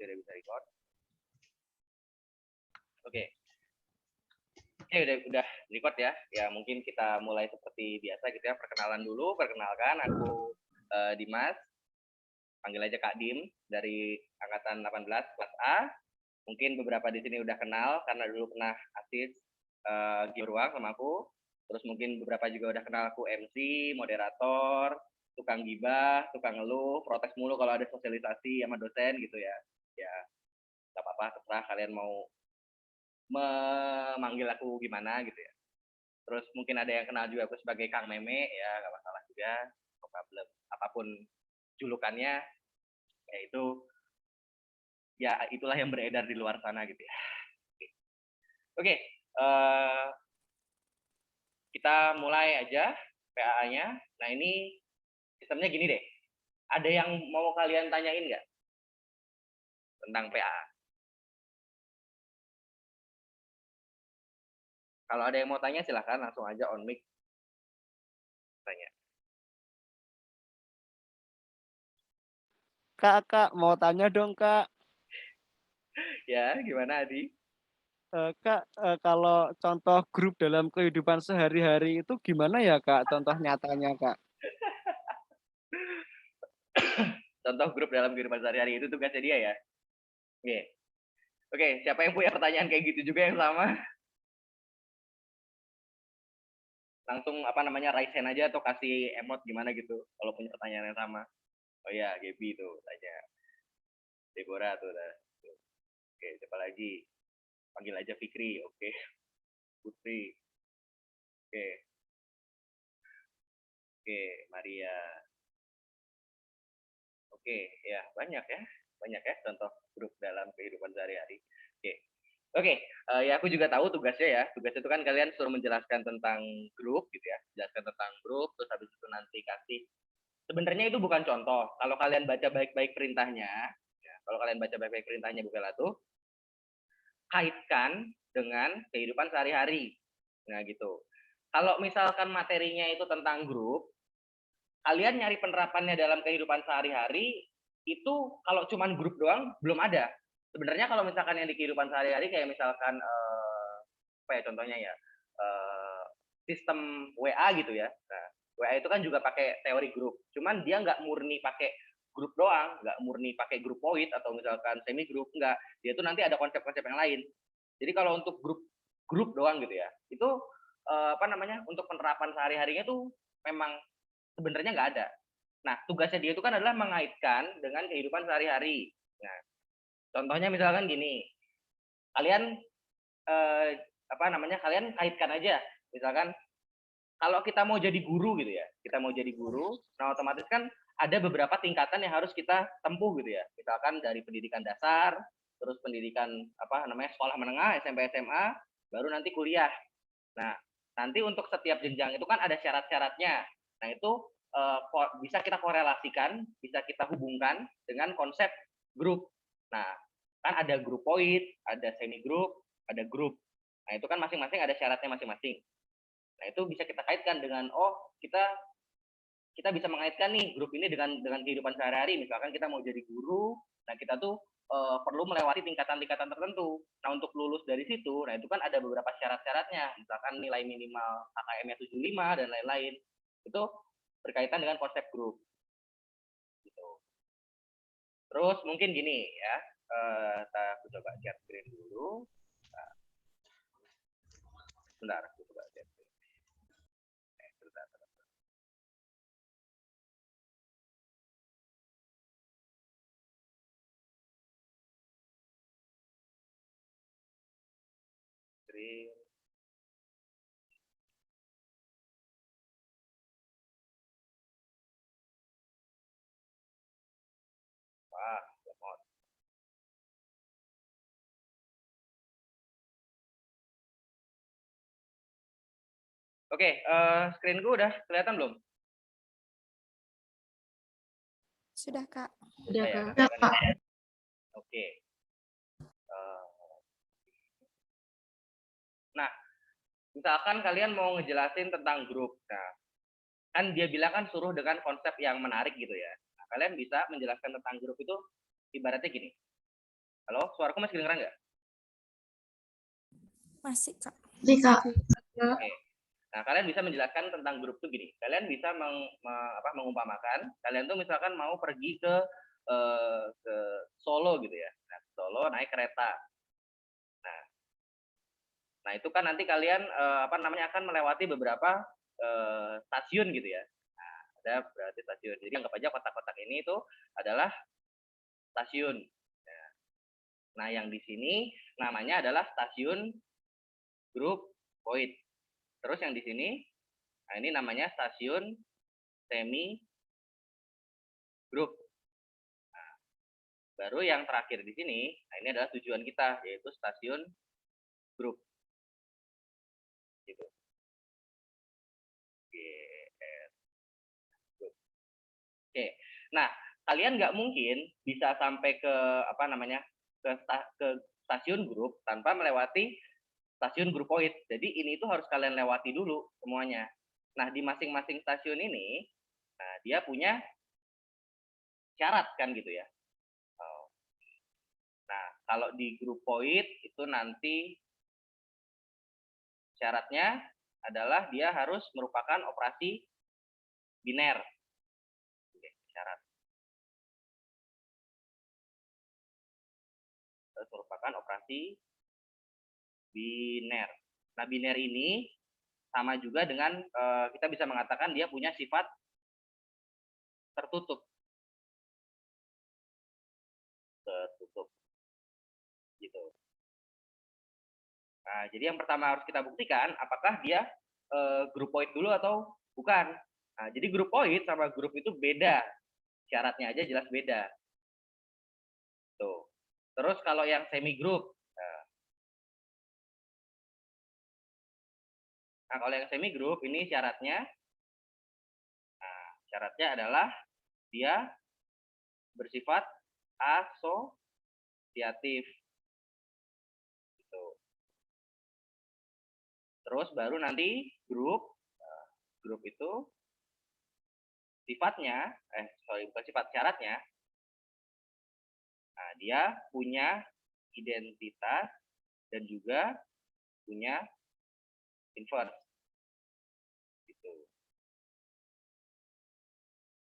Sudah bisa record. Oke. Oke, udah record ya. Ya, mungkin kita mulai seperti biasa gitu ya. Perkenalan dulu. Perkenalkan, aku Dimas. Panggil aja Kak Dim dari angkatan 18 kelas A. Mungkin beberapa di sini udah kenal karena dulu pernah asis Ruang sama aku. Terus mungkin beberapa juga udah kenal aku MC, moderator, tukang gibah, tukang ngeluh, protes mulu kalau ada sosialisasi sama dosen gitu ya. Ya, nggak apa-apa, terserah kalian mau memanggil aku gimana gitu ya. Terus mungkin ada yang kenal juga aku sebagai Kang Meme, ya nggak masalah juga, no problem. Apapun julukannya, ya itu ya itulah yang beredar di luar sana gitu ya. Oke, kita mulai aja PAA-nya. Nah ini sistemnya gini deh. Ada yang mau kalian tanyain nggak tentang PAA? Kalau ada yang mau tanya silahkan langsung aja on mic tanya. Kak, mau tanya dong, Kak. Ya, gimana Adi? Kak, kalau contoh grup dalam kehidupan sehari-hari itu gimana ya, Kak? Contoh nyatanya, Kak. Contoh grup dalam kehidupan sehari-hari itu tugasnya dia ya? Oke. Oke, siapa yang punya pertanyaan kayak gitu juga yang sama? Langsung apa namanya raise hand aja atau kasih emot gimana gitu kalau punya pertanyaan yang sama. Oh ya, Gaby tuh tanya. Deborah tuh dah. Oke, siapa lagi? Panggil aja Fikri, oke. Putri. Oke. Oke, Maria. Oke, ya banyak ya. Banyak ya contoh grup dalam kehidupan sehari-hari. Oke. Oke, ya aku juga tahu tugasnya ya. Tugas itu kan kalian suruh menjelaskan tentang grup gitu ya. Jelaskan tentang grup, terus habis itu nanti kasih. Sebenarnya itu bukan contoh. Kalau kalian baca baik-baik perintahnya, ya, kalau kalian baca baik-baik perintahnya Bu Bella tuh, kaitkan dengan kehidupan sehari-hari. Nah gitu. Kalau misalkan materinya itu tentang grup, kalian nyari penerapannya dalam kehidupan sehari-hari, itu kalau cuman grup doang belum ada. Sebenarnya kalau misalkan yang di kehidupan sehari-hari kayak misalkan apa ya contohnya ya sistem WA gitu ya. Nah, WA itu kan juga pakai teori grup. Cuman dia nggak murni pakai grup doang, nggak murni pakai grup point atau misalkan semi grup, nggak. Dia tuh nanti ada konsep-konsep yang lain. Jadi kalau untuk grup doang gitu ya, itu apa namanya untuk penerapan sehari-harinya tuh memang sebenarnya nggak ada. Nah, tugasnya dia itu kan adalah mengaitkan dengan kehidupan sehari-hari. Nah, contohnya misalkan gini, kalian apa namanya kalian kaitkan aja, misalkan kalau kita mau jadi guru gitu ya, kita mau jadi guru, nah otomatis kan ada beberapa tingkatan yang harus kita tempuh gitu ya. Misalkan dari pendidikan dasar, terus pendidikan apa namanya sekolah menengah, SMP, SMA, baru nanti kuliah. Nah, nanti untuk setiap jenjang itu kan ada syarat-syaratnya. Nah, itu bisa kita korelasikan, bisa kita hubungkan dengan konsep grup. Nah, kan ada grup point, ada semi grup, ada grup. Nah, itu kan masing-masing ada syaratnya masing-masing. Nah, itu bisa kita kaitkan dengan kita bisa mengaitkan nih grup ini dengan kehidupan sehari-hari. Misalkan kita mau jadi guru, nah kita tuh perlu melewati tingkatan-tingkatan tertentu. Nah, untuk lulus dari situ, nah itu kan ada beberapa syarat-syaratnya. Misalkan nilai minimal KKM-nya 75 dan lain-lain. Itu berkaitan dengan konsep grup. Gitu. Terus mungkin gini ya, aku coba share screen dulu. Bentar, aku coba share screen. Screen. Wah, lemot. Oke, screenku udah kelihatan belum? Sudah, Kak. Sudah, Kak. Oke. Nah, misalkan kalian mau ngejelasin tentang grup. Nah, kan dia bilang kan suruh dengan konsep yang menarik gitu ya. Nah, kalian bisa menjelaskan tentang grup itu ibaratnya gini. Halo, suaraku masih kedengeran nggak? Masih, Kak. Jadi Kak, Oke. Nah, kalian bisa menjelaskan tentang grup tuh gini. Kalian bisa mengumpamakan, kalian tuh misalkan mau pergi ke Solo gitu ya. Nah, Solo naik kereta. Nah, itu kan nanti kalian akan melewati beberapa stasiun gitu ya. Nah, ada berarti stasiun. Jadi anggap aja kotak-kotak ini itu adalah stasiun. Nah, yang di sini namanya adalah stasiun grup point. Terus yang di sini, nah ini namanya stasiun semi grup. Nah, baru yang terakhir di sini, nah ini adalah tujuan kita, yaitu stasiun grup. Gitu. Oke. Nah, kalian nggak mungkin bisa sampai ke ke stasiun grup tanpa melewati stasiun grup point. Jadi ini itu harus kalian lewati dulu semuanya. Nah, di masing-masing stasiun ini, nah dia punya syarat kan gitu ya. Nah, kalau di grup point itu nanti syaratnya adalah dia harus merupakan operasi biner. Oke, syarat. Harus merupakan operasi biner. Nah, biner ini sama juga dengan kita bisa mengatakan dia punya sifat tertutup. Tertutup. Gitu. Nah, jadi yang pertama harus kita buktikan apakah dia grup point dulu atau bukan. Nah, jadi grup point sama grup itu beda. Syaratnya aja jelas beda. Tuh. Terus kalau yang semi grup, nah kalau yang semi grup ini syaratnya adalah dia bersifat asosiatif. Gitu. Terus baru nanti grup itu sifatnya, bukan sifat, syaratnya, nah, dia punya identitas dan juga punya inverse. Gitu.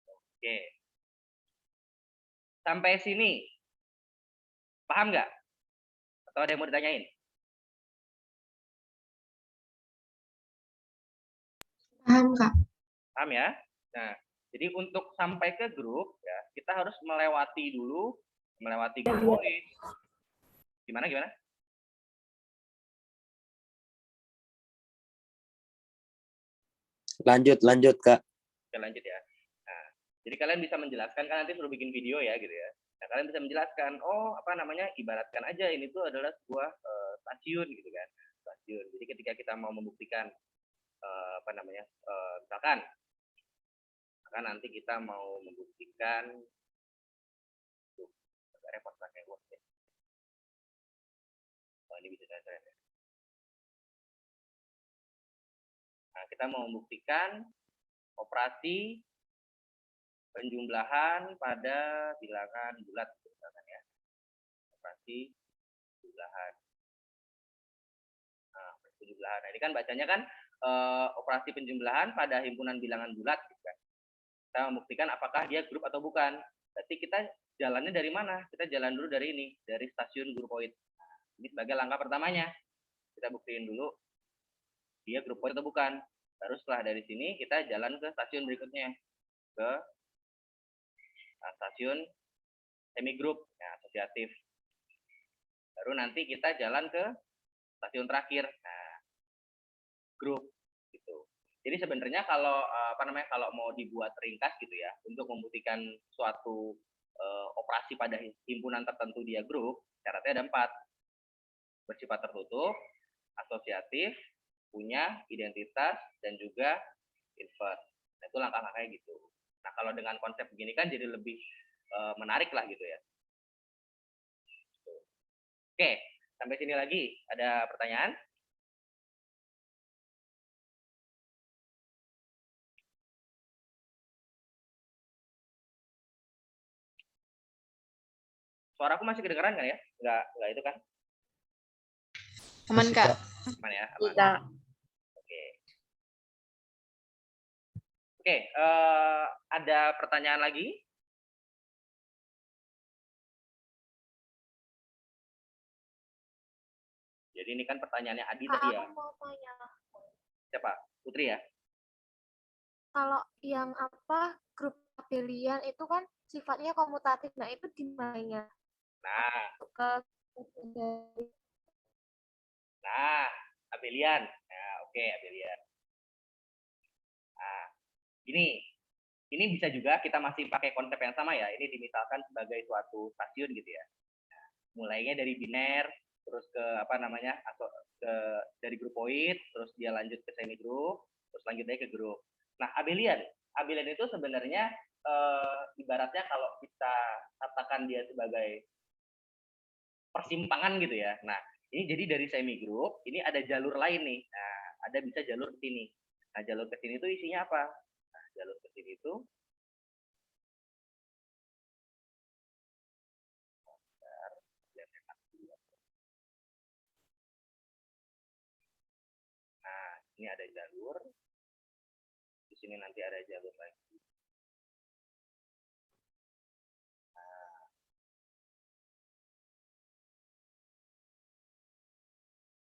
Oke. Sampai sini paham nggak? Atau ada yang mau ditanyain? paham Kak. Paham ya? Nah, jadi untuk sampai ke grup ya, kita harus melewati grup point. Gimana? Lanjut Kak. Oke, lanjut ya. Nah, jadi kalian bisa menjelaskan, kan nanti suruh bikin video ya gitu ya. Nah, kalian bisa menjelaskan, ibaratkan aja ini tuh adalah sebuah stasiun gitu kan. Stasiun. Jadi ketika kita mau membuktikan misalkan nanti kita mau membuktikan agak repot pakai Word ya. Oh, ini bisa saya. Nah, kita mau membuktikan operasi penjumlahan pada bilangan bulat misalkan ya. Operasi penjumlahan. Nah, penjumlahan. Nah, ini kan bacanya kan operasi penjumlahan pada himpunan bilangan bulat gitu kan. Kita membuktikan apakah dia grup atau bukan. Berarti kita jalannya dari mana? Kita jalan dulu dari ini, dari stasiun grup point. Ini sebagai langkah pertamanya. Kita buktiin dulu dia grup point atau bukan. Baru setelah dari sini kita jalan ke stasiun berikutnya, ke stasiun semi grup, ya, asosiatif. Baru nanti kita jalan ke stasiun terakhir, nah, grup gitu. Jadi sebenarnya kalau kalau mau dibuat ringkas gitu ya, untuk membuktikan suatu operasi pada himpunan tertentu dia grup, syaratnya ada 4. Bersifat tertutup, asosiatif, punya identitas, dan juga inverse. Nah, itu langkah-langkahnya gitu. Nah, kalau dengan konsep begini kan jadi lebih menarik lah gitu ya. Oke, sampai sini lagi. Ada pertanyaan? Suaraku masih kedengaran kan ya? Enggak itu kan? Aman, Kak. Aman ya? Aman. Iya. Oke. Oke, ada pertanyaan lagi? Jadi ini kan pertanyaannya Adi Kak, tadi ya. aku mau tanya. Siapa? Putri ya? Kalau yang grup pilihan itu kan sifatnya komutatif. Nah, itu gimana? Nah, Ke Abelian. Nah, oke, Abelian. Nah, ini bisa juga kita masih pakai konsep yang sama ya. Ini dimisalkan sebagai suatu stasiun gitu ya. Nah, mulainya dari biner, terus ke dari grupoid, terus dia lanjut ke semi group, terus lanjutnya ke grup. Nah, Abelian itu sebenarnya ibaratnya kalau kita katakan dia sebagai persimpangan gitu ya. Nah, ini jadi dari semi group, ini ada jalur lain nih. Nah, ada bisa jalur ke sini. Nah, jalur ke sini itu isinya apa? Nah, jalur ke sini itu nah, ini ada jalur. Di sini nanti ada jalur lagi.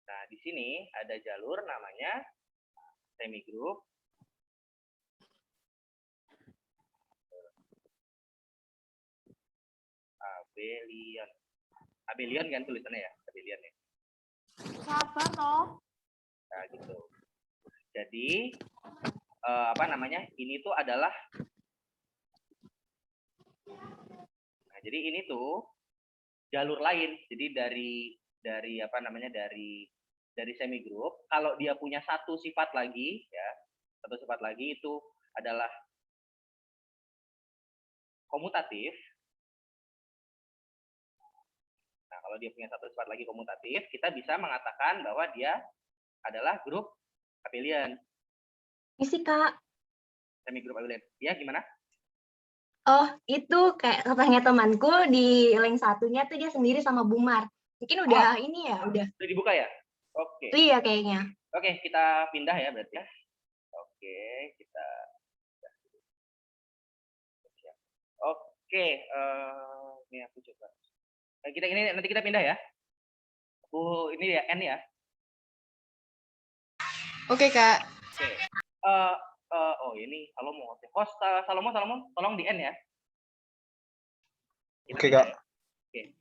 Nah, di sini ada jalur namanya semi group. Abelian kan tulisannya ya, Abelian ya. sabar toh. Nah, gitu. Jadi ini tuh adalah jadi ini tuh jalur lain. Jadi dari semi group, kalau dia punya satu sifat lagi ya, itu adalah komutatif. Nah, kalau dia punya satu sifat lagi komutatif, kita bisa mengatakan bahwa dia adalah grup abelian. Isi, Kak. Semi grup abelian. Ya, gimana? Oh, itu kayak katanya temanku di link satunya tuh dia sendiri sama Bumar. Mungkin udah ini ya, udah. Sudah dibuka ya? Oke. Iya kayaknya. Oke, kita pindah ya berarti ya. Oke, kita Oke, ini aku coba. Nanti kita pindah ya. Ini ya N ya. Oke, Kak. Oke. Ini Salomo. Host Salomo, tolong di N ya. Oke, Kak. Oke.